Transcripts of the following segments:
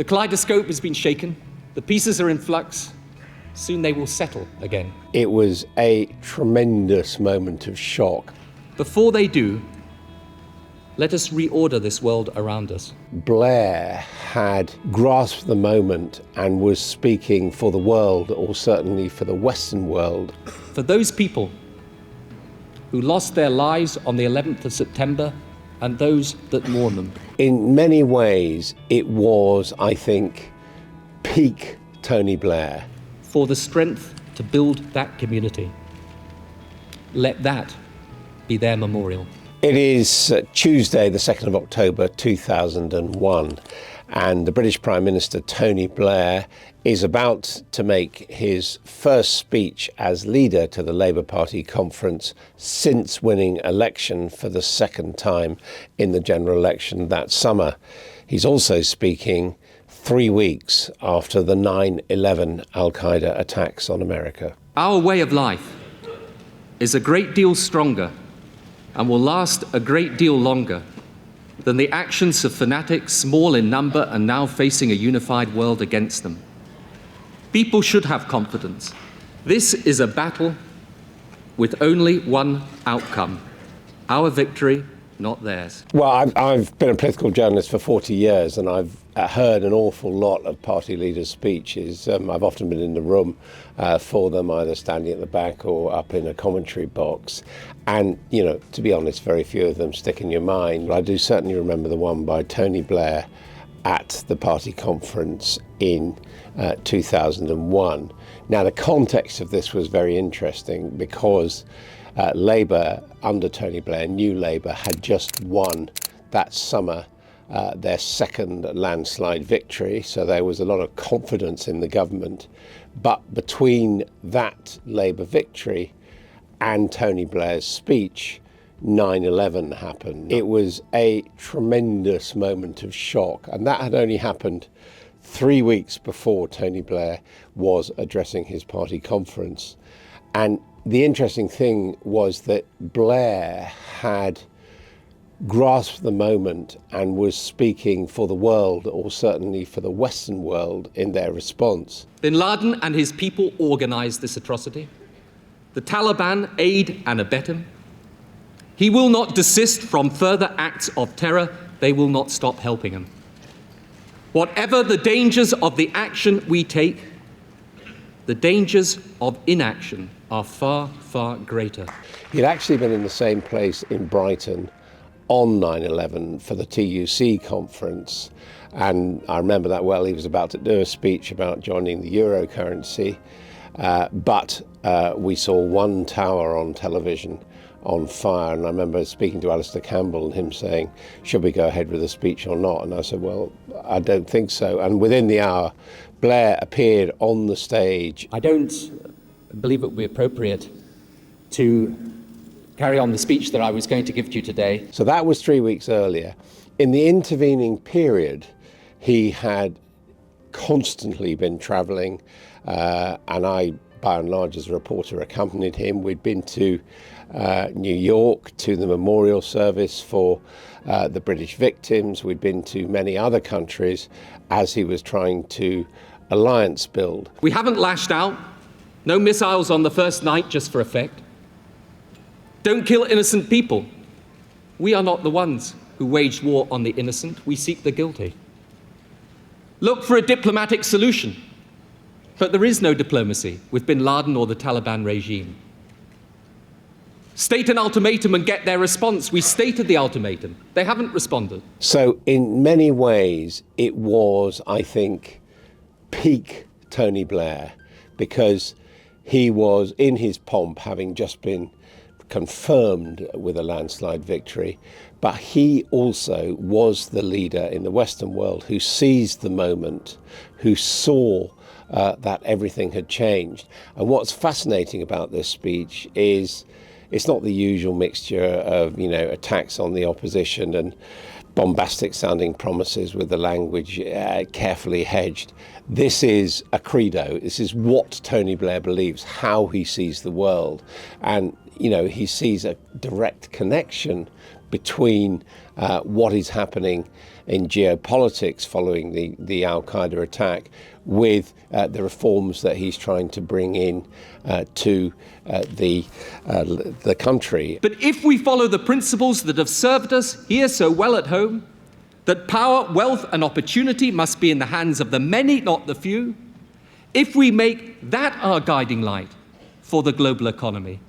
The kaleidoscope has been shaken. The pieces are in flux. Soon they will settle again. It was a tremendous moment of shock. Before they do, let us reorder this world around us. Blair had grasped the moment and was speaking for the world, or certainly for the Western world. For those people who lost their lives on the 11th of September and those that mourn them. In many ways, it was, I think, peak Tony Blair. For the strength to build that community. Let that be their memorial. It is Tuesday, the 2nd of October, 2001, and the British Prime Minister, Tony Blair, is about to make his first speech as leader to the Labour Party conference since winning election for the second time in the general election that summer. He's also speaking 3 weeks after the 9/11 Al-Qaeda attacks on America. Our way of life is a great deal stronger and will last a great deal longer than the actions of fanatics, small in number and now facing a unified world against them. People should have confidence. This is a battle with only one outcome: our victory, not theirs. Well, I've been a political journalist for 40 years and I've heard an awful lot of party leaders' speeches. I've often been in the room for them, either standing at the back or up in a commentary box. And, you know, to be honest, very few of them stick in your mind. I do certainly remember the one by Tony Blair at the party conference in 2001. Now, the context of this was very interesting because Labour, under Tony Blair, New Labour, had just won that summer their second landslide victory. So there was a lot of confidence in the government. But between that Labour victory and Tony Blair's speech, 9/11 happened. It was a tremendous moment of shock. And that had only happened 3 weeks before Tony Blair was addressing his party conference. And the interesting thing was that Blair had grasped the moment and was speaking for the world, or certainly for the Western world, in their response. Bin Laden and his people organized this atrocity. The Taliban aid and abet him. He will not desist from further acts of terror. They will not stop helping him. Whatever the dangers of the action we take, the dangers of inaction are far, far greater. He'd actually been in the same place in Brighton on 9/11 for the TUC conference. And I remember that well. He was about to do a speech about joining the euro currency. But we saw one tower on television on fire. And I remember speaking to Alistair Campbell and him saying, should we go ahead with the speech or not? And I said, well, I don't think so. And within the hour, Blair appeared on the stage. I don't believe it would be appropriate to carry on the speech that I was going to give to you today. So that was 3 weeks earlier. In the intervening period, he had constantly been travelling, and I, by and large, as a reporter, accompanied him. We'd been to New York, to the memorial service for the British victims. We'd been to many other countries as he was trying to alliance build. We haven't lashed out. No missiles on the first night just for effect. Don't kill innocent people. We are not the ones who waged war on the innocent. We seek the guilty. Look for a diplomatic solution. But there is no diplomacy with bin Laden or the Taliban regime. State an ultimatum and get their response. We stated the ultimatum. They haven't responded. So in many ways, it was, I think, peak Tony Blair, because he was in his pomp, having just been confirmed with a landslide victory, but he also was the leader in the Western world who seized the moment, who saw that everything had changed. And what's fascinating about this speech is it's not the usual mixture of, attacks on the opposition and bombastic sounding promises with the language carefully hedged. This is a credo. This is what Tony Blair believes, how he sees the world. And, he sees a direct connection between what is happening in geopolitics following the Al-Qaeda attack with the reforms that he's trying to bring in to the country. But if we follow the principles that have served us here so well at home, that power, wealth, and opportunity must be in the hands of the many, not the few, if we make that our guiding light for the global economy,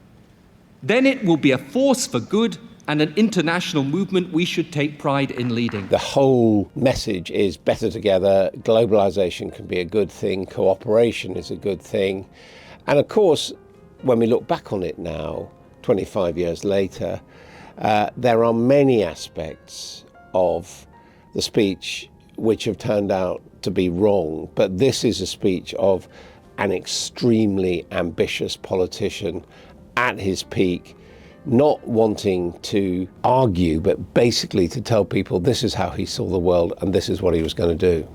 then it will be a force for good and an international movement we should take pride in leading. The whole message is better together. Globalization can be a good thing. Cooperation is a good thing. And of course, when we look back on it now, 25 years later, there are many aspects of the speech which have turned out to be wrong. But this is a speech of an extremely ambitious politician at his peak, not wanting to argue, but basically to tell people this is how he saw the world and this is what he was going to do.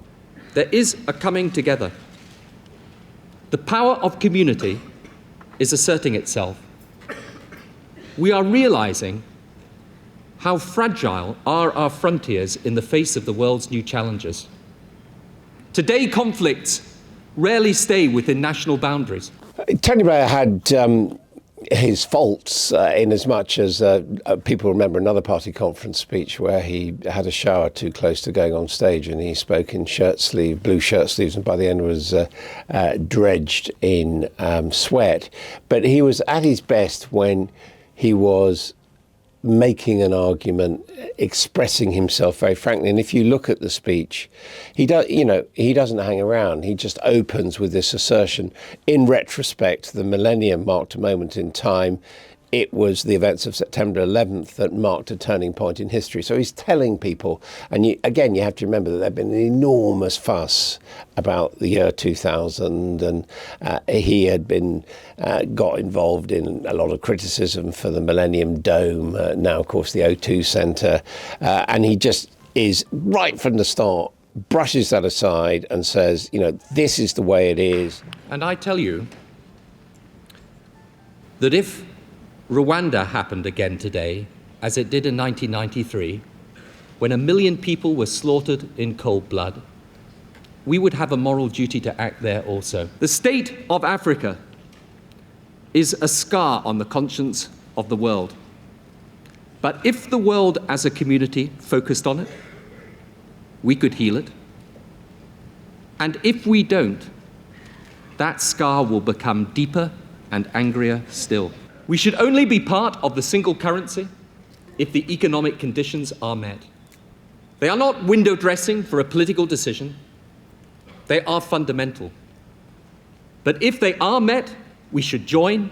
There is a coming together. The power of community is asserting itself. We are realizing how fragile are our frontiers in the face of the world's new challenges. Today, conflicts rarely stay within national boundaries. Tony Blair had his faults in as much as people remember another party conference speech where he had a shower too close to going on stage and he spoke in blue shirt sleeves, and by the end was dredged in sweat. But he was at his best when he was making an argument, expressing himself very frankly. And if you look at the speech, he doesn't hang around. He just opens with this assertion. In retrospect, the millennium marked a moment in time. It was the events of September 11th that marked a turning point in history. So he's telling people, and you have to remember that there had been an enormous fuss about the year 2000, and he had been got involved in a lot of criticism for the Millennium Dome, now of course the O2 Centre, and he just is right from the start, brushes that aside and says, this is the way it is. And I tell you that if Rwanda happened again today, as it did in 1993, when 1 million people were slaughtered in cold blood, we would have a moral duty to act there also. The state of Africa is a scar on the conscience of the world. But if the world as a community focused on it, we could heal it. And if we don't, that scar will become deeper and angrier still. We should only be part of the single currency if the economic conditions are met. They are not window dressing for a political decision. They are fundamental. But if they are met, we should join.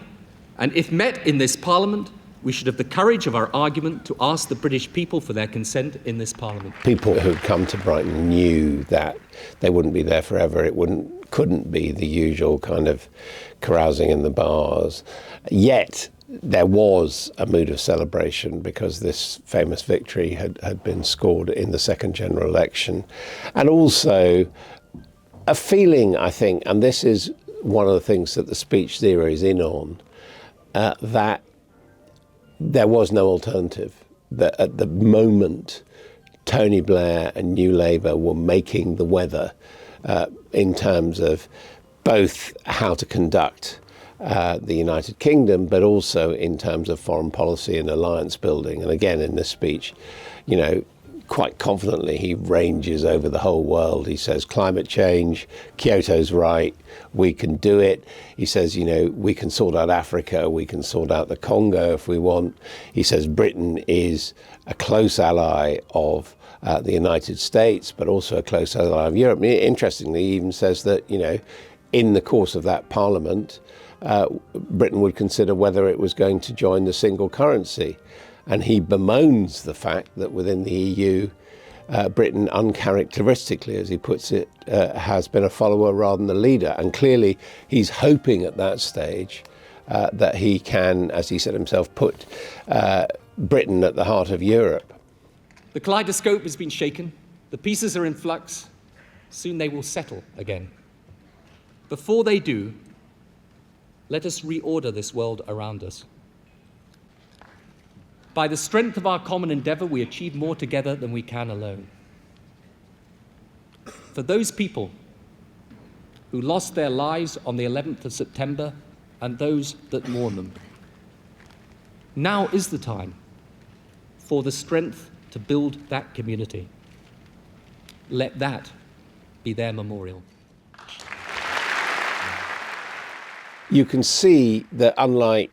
And if met in this Parliament, we should have the courage of our argument to ask the British people for their consent in this Parliament. People who'd come to Brighton knew that they wouldn't be there forever. It couldn't be the usual kind of carousing in the bars. Yet there was a mood of celebration because this famous victory had been scored in the second general election. And also a feeling, I think, and this is one of the things that the speech zeroes in on, that there was no alternative. That at the moment, Tony Blair and New Labour were making the weather in terms of both how to conduct the United Kingdom, but also in terms of foreign policy and alliance building. And again, in this speech, quite confidently, he ranges over the whole world. He says climate change, Kyoto's right, we can do it. He says, we can sort out Africa, we can sort out the Congo if we want. He says Britain is a close ally of the United States, but also a close ally of Europe. Interestingly, he even says that, in the course of that Parliament, Britain would consider whether it was going to join the single currency. And he bemoans the fact that within the EU, Britain uncharacteristically, as he puts it, has been a follower rather than a leader. And clearly he's hoping at that stage that he can, as he said himself, put Britain at the heart of Europe. The kaleidoscope has been shaken. The pieces are in flux. Soon they will settle again. Before they do, let us reorder this world around us. By the strength of our common endeavor, we achieve more together than we can alone. For those people who lost their lives on the 11th of September and those that mourn them, now is the time for the strength to build that community. Let that be their memorial. You can see that unlike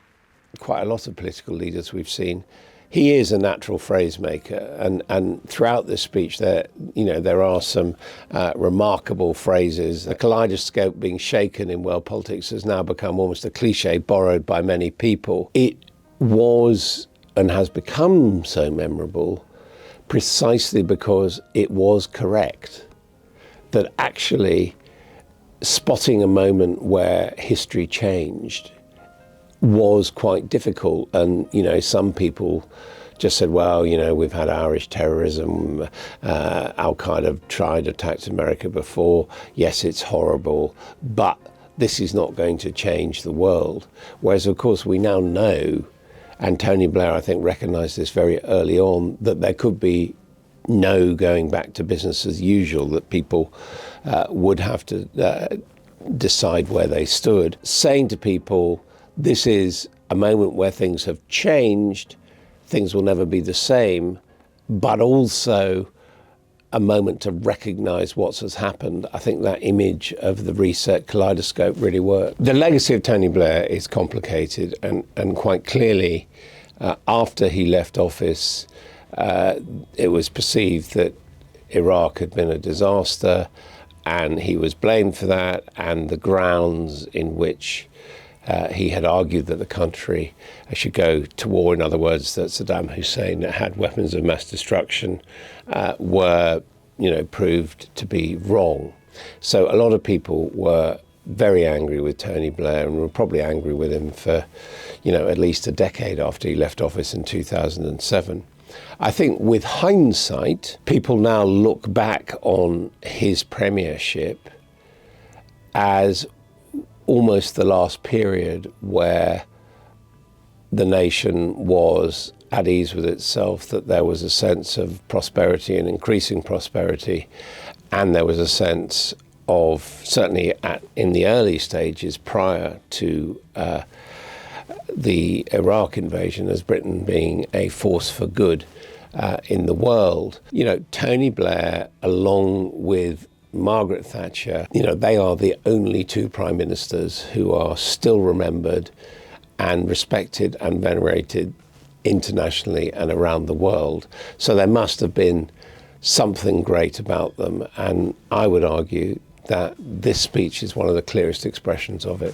quite a lot of political leaders we've seen, he is a natural phrase maker, and throughout this speech there are some remarkable phrases. The kaleidoscope being shaken in world politics has now become almost a cliche borrowed by many people. It was and has become so memorable precisely because it was correct, that actually spotting a moment where history changed was quite difficult. And, some people just said, well, we've had Irish terrorism, Al-Qaeda tried attacked America before. Yes, it's horrible, but this is not going to change the world. Whereas, of course, we now know, and Tony Blair, I think, recognised this very early on, that there could be no going back to business as usual, that people would have to decide where they stood. Saying to people, this is a moment where things have changed, things will never be the same, but also a moment to recognise what has happened. I think that image of the reset kaleidoscope really worked. The legacy of Tony Blair is complicated, and quite clearly, after he left office, it was perceived that Iraq had been a disaster, and he was blamed for that, and the grounds in which he had argued that the country should go to war, in other words, that Saddam Hussein had weapons of mass destruction, were, proved to be wrong. So a lot of people were very angry with Tony Blair, and were probably angry with him for, at least a decade after he left office in 2007. I think with hindsight, people now look back on his premiership as almost the last period where the nation was at ease with itself, that there was a sense of prosperity and increasing prosperity, and there was a sense of, certainly in the early stages prior to the Iraq invasion, as Britain being a force for good in the world. Tony Blair, along with Margaret Thatcher, they are the only two prime ministers who are still remembered and respected and venerated internationally and around the world. So there must have been something great about them, and I would argue that this speech is one of the clearest expressions of it.